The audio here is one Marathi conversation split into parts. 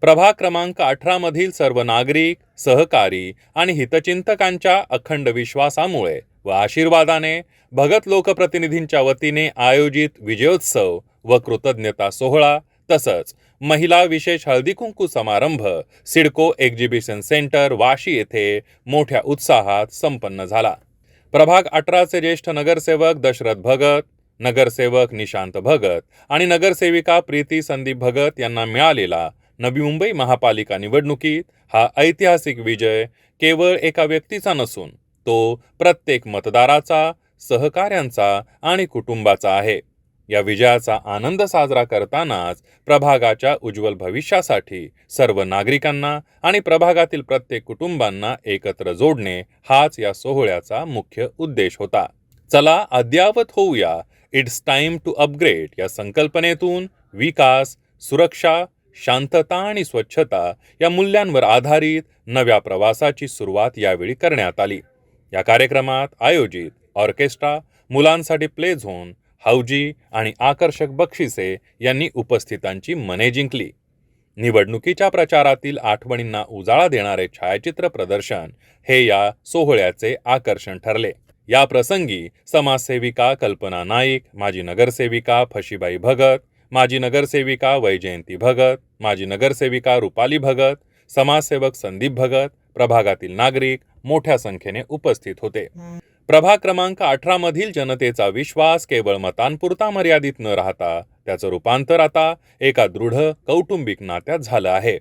प्रभाग क्रमांक 18 मधील सर्व नागरिक, सहकारी आणि हितचिंतकांच्या अखंड विश्वासामुळे व आशीर्वादाने भगत लोकप्रतिनिधींच्या वतीने आयोजित विजयोत्सव व कृतज्ञता सोहळा तसंच महिला विशेष हळदीकुंकू समारंभ सिडको एक्झिबिशन सेंटर वाशी येथे मोठ्या उत्साहात संपन्न झाला। प्रभाग 18चे ज्येष्ठ नगरसेवक दशरथ भगत, नगरसेवक निशांत भगत आणि नगरसेविका प्रीती संदीप भगत यांना मिळालेला नवी मुंबई महापालिका निवडणुकीत हा ऐतिहासिक विजय केवळ एका व्यक्तीचा नसून तो प्रत्येक मतदाराचा, सहकाऱ्यांचा आणि कुटुंबाचा आहे। या विजयाचा आनंद साजरा करतानाच प्रभागाच्या उज्ज्वल भविष्यासाठी सर्व नागरिकांना आणि प्रभागातील प्रत्येक कुटुंबांना एकत्र जोडणे हाच या सोहळ्याचा मुख्य उद्देश होता। चला अद्यावत होऊया, इट्स टाइम टू अपग्रेड या संकल्पनेतून विकास, सुरक्षा, शांतता आणि स्वच्छता या मूल्यांवर आधारित नव्या प्रवासाची सुरुवात यावेळी करण्यात आली। या कार्यक्रमात आयोजित ऑर्केस्ट्रा, मुलांसाठी प्ले झोन, हौजी आणि आकर्षक बक्षिसे यांनी उपस्थितांची मने जिंकली। निवडणुकीच्या प्रचारातील आठवणींना उजाळा देणारे छायाचित्र प्रदर्शन हे या सोहळ्याचे आकर्षण ठरले। या प्रसंगी समाजसेविका कल्पना नाईक, माजी नगरसेविका फशीबाई भगत, माजी नगरसेविका वैजयंती भगत, माजी नगरसेविका रुपाली भगत, समाजसेवक संदीप भगत, प्रभागातील नागरिक मोठ्या संख्येने उपस्थित होते। प्रभाग क्रमांक 18 मधील जनतेचा विश्वास केवळ मतांपुरता मर्यादित न राहता त्याचं रूपांतर आता एका दृढ कौटुंबिक नात्यात झालं आहे।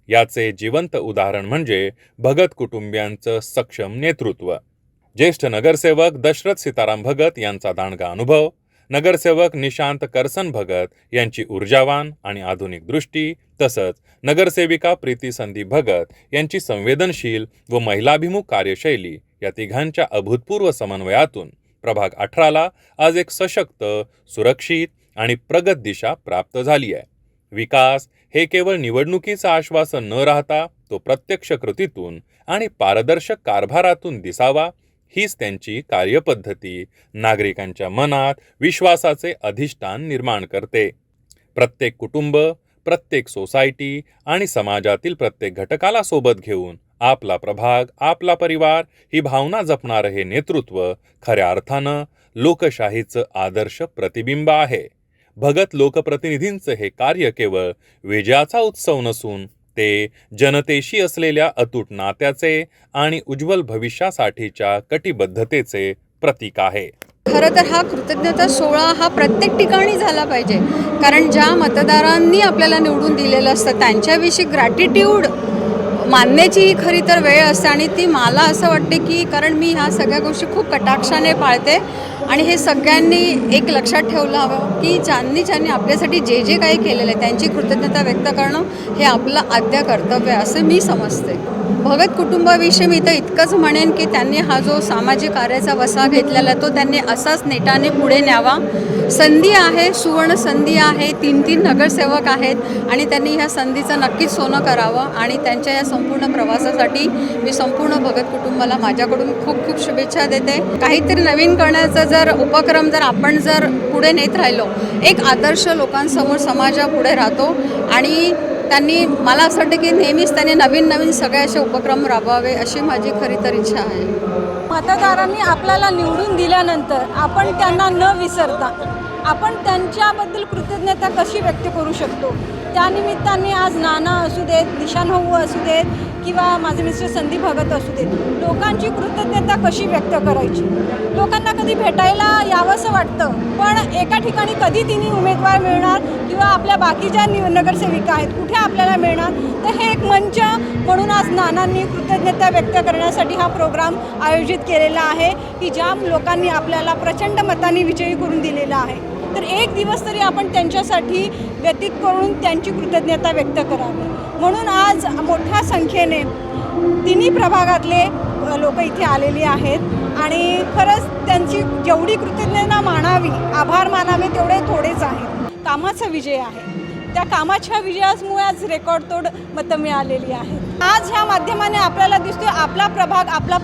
याचे जिवंत उदाहरण म्हणजे भगत कुटुंबियांचं सक्षम नेतृत्व। ज्येष्ठ नगरसेवक दशरथ सीताराम भगत यांचा दांडगा अनुभव, नगरसेवक निशांत करसन भगत यांची ऊर्जावान आणि आधुनिक दृष्टी तसंच नगरसेविका प्रीती संदीप भगत यांची संवेदनशील व महिलाभिमुख कार्यशैली या तिघांच्या अभूतपूर्व समन्वयातून प्रभाग 18ला आज एक सशक्त, सुरक्षित आणि प्रगत दिशा प्राप्त झाली आहे। विकास हे केवळ निवडणुकीचं आश्वासन न राहता तो प्रत्यक्ष कृतीतून आणि पारदर्शक कारभारातून दिसावा हीच त्यांची कार्यपद्धती नागरिकांच्या मनात विश्वासाचे अधिष्ठान निर्माण करते। प्रत्येक कुटुंब, प्रत्येक सोसायटी आणि समाजातील प्रत्येक घटकाला सोबत घेऊन आपला प्रभाग, आपला परिवार ही भावना जपणारे हे नेतृत्व खऱ्या अर्थानं लोकशाहीचं आदर्श प्रतिबिंब आहे। भगत लोकप्रतिनिधींचं हे कार्य केवळ विजयाचा उत्सव नसून ते जनतेशी असलेल्या अतूट नात्याचे आणि उज्ज्वल भविष्यासाठीच्या कटिबद्धतेचे प्रतीक आहे। खरं तर हा कृतज्ञता सोहळा हा प्रत्येक ठिकाणी झाला पाहिजे, कारण ज्या मतदारांनी आपल्याला निवडून दिलेलं असतं त्यांच्याविषयी ग्रॅटिट्यूड मानण्याची ही खरी तर वेळ असते आणि ती मला असं वाटते की कारण मी ह्या सगळ्या गोष्टी खूप कटाक्षाने पाळते आणि हे सगळ्यांनी एक लक्षात ठेवलं हवं की ज्यांनी आपल्यासाठी जे जे काही केलेलं आहे त्यांची कृतज्ञता व्यक्त करणं हे आपलं आद्य कर्तव्य आहे असं मी समजते। भगत कुटुंबाविषयी मी तर इतकंच म्हणेन की त्यांनी हा जो सामाजिक कार्याचा वसा घेतलेला तो त्यांनी असाच नेटाने पुढे न्यावा। संधी आहे, सुवर्ण संधी आहे, 3 नगरसेवक आहेत आणि त्यांनी ह्या संधीचं नक्कीच सोनं करावं आणि त्यांच्या या संपूर्ण प्रवासासाठी मी संपूर्ण भगत कुटुंबाला माझ्याकडून खूप खूप शुभेच्छा देते। काहीतरी नवीन करण्याचा जर उपक्रम आपण पुढे नेत राहिलो, एक आदर्श लोकांसमोर समाजापुढे राहतो आणि त्यांनी मला असं वाटतं की नेहमीच त्यांनी नवीन सगळे असे उपक्रम राबवावे अशी माझी खरी तर इच्छा आहे। मतदारांनी आपल्याला निवडून दिल्यानंतर आपण त्यांना न विसरता आपण त्यांच्याबद्दल कृतज्ञता कशी व्यक्त करू शकतो, त्यानिमित्ताने आज नाना असू देत, निशान भाऊ असू देत किंवा माझे मिस्टर संदीप भगत असू देत, लोकांची कृतज्ञता कशी व्यक्त करायची। लोकांना कधी भेटायला यावंसं वाटतं पण एका ठिकाणी कधी तिन्ही उमेदवार मिळणार किंवा आपल्या बाकीच्या नगरसेविका आहेत कुठे आपल्याला मिळणार, तर हे एक मंच म्हणून आज नानांनी कृतज्ञता व्यक्त करण्यासाठी हा प्रोग्राम आयोजित केलेला आहे की ज्या लोकांनी आपल्याला प्रचंड मतांनी विजयी करून दिलेला आहे, तर एक दिवस तरी आपण त्यांच्यासाठी व्यतीत करून त्यांची कृतज्ञता व्यक्त करावी। म्हणून आज मोठ्या संख्येने तिन्ही प्रभागातले लोक इथे आलेली आहेत आणि खरंच त्यांची जेवढी कृतज्ञता मानावी, आभार मानावे तेवढे थोडेच आहेत। कामाचा विजय आहे, त्या कामाच्या विजयामुळे आज रेकॉर्ड तोड मतं मिळालेली आहेत। आज ह्या माध्यमाने आपल्याला दिसतोय आपला प्रभाग, आपला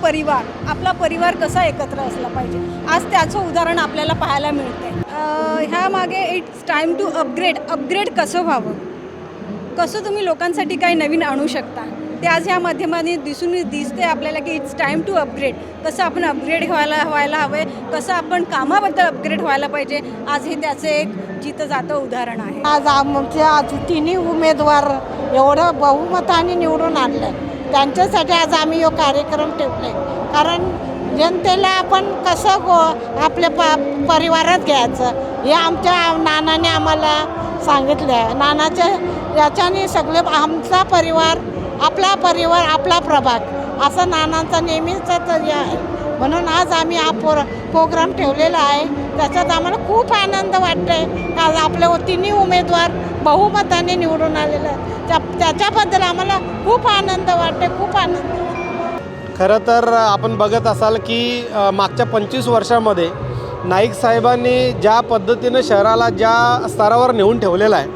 परिवार कसा एकत्र असला पाहिजे, आज त्याचं उदाहरण आपल्याला पाहायला मिळते। ह्या मागे इट्स टाइम टू अपग्रेड कसं व्हावं कसं तुम्ही लोकांसाठी काही नवीन आणू शकता, ते आज ह्या माध्यमाने दिसते आपल्याला की इट्स टाईम टू अपग्रेड. कसं आपण अपग्रेड व्हायला हवं, कसं आपण कामाबद्दल अपग्रेड व्हायला पाहिजे, आज हे त्याचं एक जिथं जातं उदाहरण आहे. आज आमच्या तिन्ही उमेदवार एवढं बहुमताने निवडून आणलं, त्यांच्यासाठी आज आम्ही हा कार्यक्रम ठेवले. कारण जनतेला आपण कसं आपल्या परिवारात घ्यायचं हे आमच्या नानाने आम्हाला सांगितलं आहे. नानाच्या याच्याने सगळे आमचा परिवार, आपला प्रभाग असं नानांचा नेहमीचा तरी आहे. म्हणून आज आम्ही हा प्रोग्राम ठेवलेला आहे. त्याच्यात आम्हाला खूप आनंद वाटतोय. आज आपले तिन्ही उमेदवार बहुमताने निवडून आलेले आहेत. त्याच्याबद्दल आम्हाला खूप आनंद वाटते, खूप आनंद. खरं तर आपण बघत असाल की मागच्या 25 वर्षामध्ये नाईक साहेबांनी ज्या पद्धतीनं शहराला ज्या स्तरावर नेऊन ठेवलेलं आहे,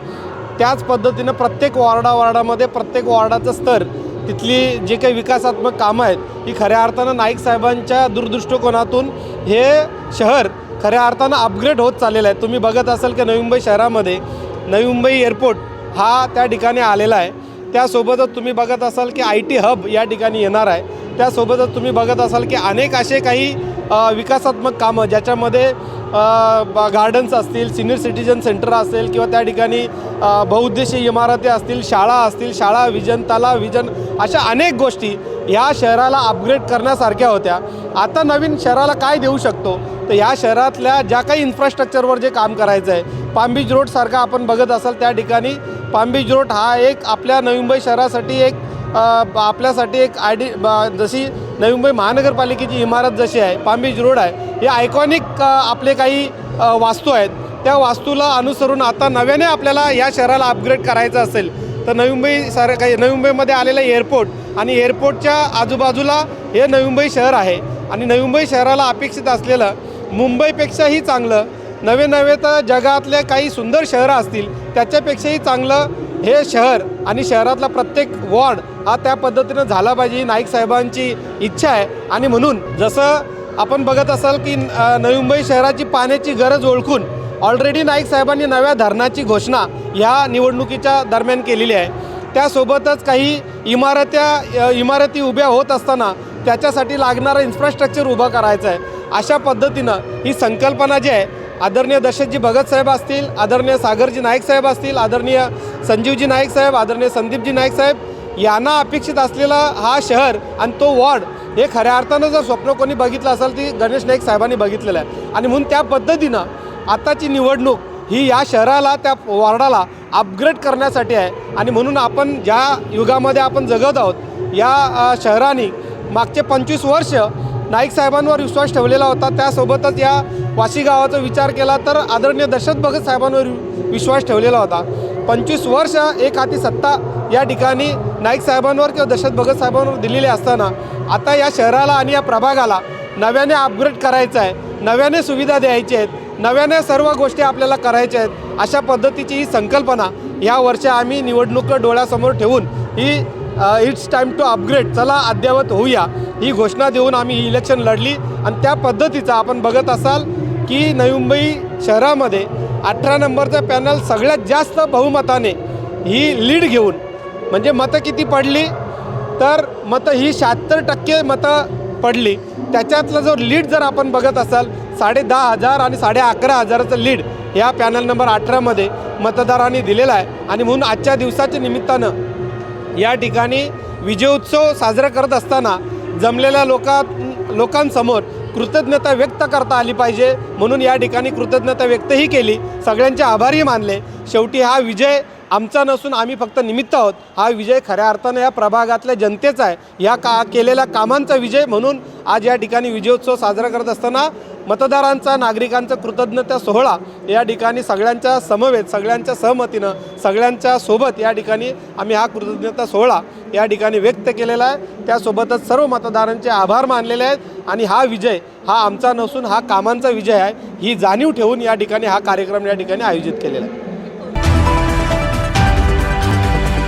त्याच पद्धतीनं प्रत्येक वॉर्डामध्ये प्रत्येक वॉर्डाचं स्तर, तिथली जे काही विकासात्मक कामं आहेत, ही खऱ्या अर्थानं नाईक साहेबांच्या दूरदृष्टिकोनातून हे शहर खऱ्या अर्थानं अपग्रेड होत चाललेलं आहे. तुम्ही बघत असाल की नवी मुंबई शहरामध्ये नवी मुंबई एअरपोर्ट हा त्या ठिकाणी आलेला आहे. त्यासोबतच तुम्ही बघत असाल की IT हब या ठिकाणी येणार आहे. त्यासोबतच तुम्ही बघत असाल की अनेक असे काही विकासात्मक कामं ज्याच्यामध्ये गार्डन्स असतील, सिनियर सिटीजन सेंटर असेल किंवा त्या ठिकाणी बहुउद्देशीय इमारती असतील, शाळा असतील, शाळा विजन, तलाव विजन, अशा अनेक गोष्टी ह्या शहराला अपग्रेड करण्यासारख्या होत्या. आता नवीन शहराला काय देऊ शकतो, तर ह्या शहरातल्या ज्या काही इन्फ्रास्ट्रक्चरवर जे काम करायचं आहे, पाम बीच रोडसारखा आपण बघत असाल त्या ठिकाणी पाम बीच रोड हा एक आपल्या नवी मुंबई शहरासाठी एक आपल्यासाठी एक जशी नवी मुंबई महानगरपालिकेची इमारत जशी आहे, पाम बीच रोड आहे, हे आयकॉनिक आपले काही वास्तू आहेत. त्या वास्तूला अनुसरून आता नव्याने आपल्याला या शहराला अपग्रेड करायचं असेल तर नवी मुंबईमध्ये आलेलं एअरपोर्ट आणि एअरपोर्टच्या आजूबाजूला हे नवी मुंबई शहर आहे. आणि नवी मुंबई शहराला अपेक्षित असलेलं मुंबईपेक्षाही चांगलं, नवे तर जगातले काही सुंदर शहरं असतील त्याच्यापेक्षाही चांगलं हे शहर आणि शहरातला प्रत्येक वॉर्ड हा त्या पद्धतीनं झाला पाहिजे, ही नाईक साहेबांची इच्छा आहे. आणि म्हणून जसं आपण बघत असाल की नवी मुंबई शहराची पाण्याची गरज ओळखून ऑलरेडी नाईक साहेबांनी नव्या धरणाची घोषणा ह्या निवडणुकीच्या दरम्यान केलेली आहे. त्यासोबतच काही इमारती उभ्या होत असताना त्याच्यासाठी लागणारं इन्फ्रास्ट्रक्चर उभं करायचं आहे. अशा पद्धतीनं ही संकल्पना जी आहे, आदरणीय दशरथजी भगत साहेब असतील, आदरणीय सागरजी नाईक साहेब असतील, आदरणीय संजीवजी नाईक साहेब, आदरणीय संदीपजी नाईक साहेब यांना अपेक्षित असलेला हा शहर आणि तो वॉर्ड हे खऱ्या अर्थानं जर स्वप्न कोणी बघितलं असेल ती गणेश नाईक साहेबांनी बघितलेलं आहे. आणि म्हणून त्या पद्धतीनं आताची निवडणूक ही या शहराला, त्या वॉर्डाला अपग्रेड करण्यासाठी आहे. आणि म्हणून आपण ज्या युगामध्ये आपण जगत आहोत, या शहराने मागचे 25 वर्ष नाईक साहेबांवर विश्वास ठेवलेला होता. त्यासोबतच या वाशी गावाचा विचार केला तर आदरणीय दशरथ भगत साहेबांवर विश्वास ठेवलेला होता. 25 वर्ष एक हाती सत्ता या ठिकाणी नाईक साहेबांवर किंवा दशरथ भगत साहेबांवर दिलेली असताना आता या शहराला आणि या प्रभागाला नव्याने अपग्रेड करायचं आहे, नव्याने सुविधा द्यायच्या आहेत, नव्याने सर्व गोष्टी आपल्याला करायच्या आहेत. अशा पद्धतीची ही संकल्पना या वर्षी आम्ही निवडणूक डोळ्यासमोर ठेवून ही इट्स टाईम टू अपग्रेड, चला अद्ययावत होऊया, ही घोषणा देऊन आम्ही ही इलेक्शन लढली. आणि त्या पद्धतीचा आपण बघत असाल की नवी मुंबई शहरामध्ये 18 नंबरचं पॅनल सगळ्यात जास्त बहुमताने ही लीड घेऊन, म्हणजे मतं किती पडली तर मतं ही 76% मतं पडली. त्याच्यातलं जो लीड जर आपण बघत असाल 10,500 आणि 11,500चं लीड या पॅनल नंबर 18मध्ये मतदारांनी दिलेला आहे. आणि म्हणून आजच्या दिवसाच्या निमित्तानं या ठिकाणी विजयोत्सव साजरा करत असताना जमलेल्या लोकांसमोर कृतज्ञता व्यक्त करता आली पाहिजे, म्हणून या ठिकाणी कृतज्ञता व्यक्तही केली, सगळ्यांचे आभारही मानले. शेवटी हा विजय आमचा नसून आम्ही फक्त निमित्त आहोत. हा विजय खऱ्या अर्थानं या प्रभागातल्या जनतेचा आहे, या केलेल्या कामांचा विजय. म्हणून आज या ठिकाणी विजयोत्सव साजरा करत असताना मतदारांचा, नागरिकांचा कृतज्ञता सोहळा या ठिकाणी सगळ्यांच्या समवेत, सगळ्यांच्या सहमतीनं, सगळ्यांच्या सोबत या ठिकाणी आम्ही हा कृतज्ञता सोहळा या ठिकाणी व्यक्त केलेला आहे. त्यासोबतच सर्व मतदारांचे आभार मानलेले आहेत. आणि हा विजय हा आमचा नसून हा कामांचा विजय आहे, ही जाणीव ठेवून या ठिकाणी हा कार्यक्रम या ठिकाणी आयोजित केलेला आहे.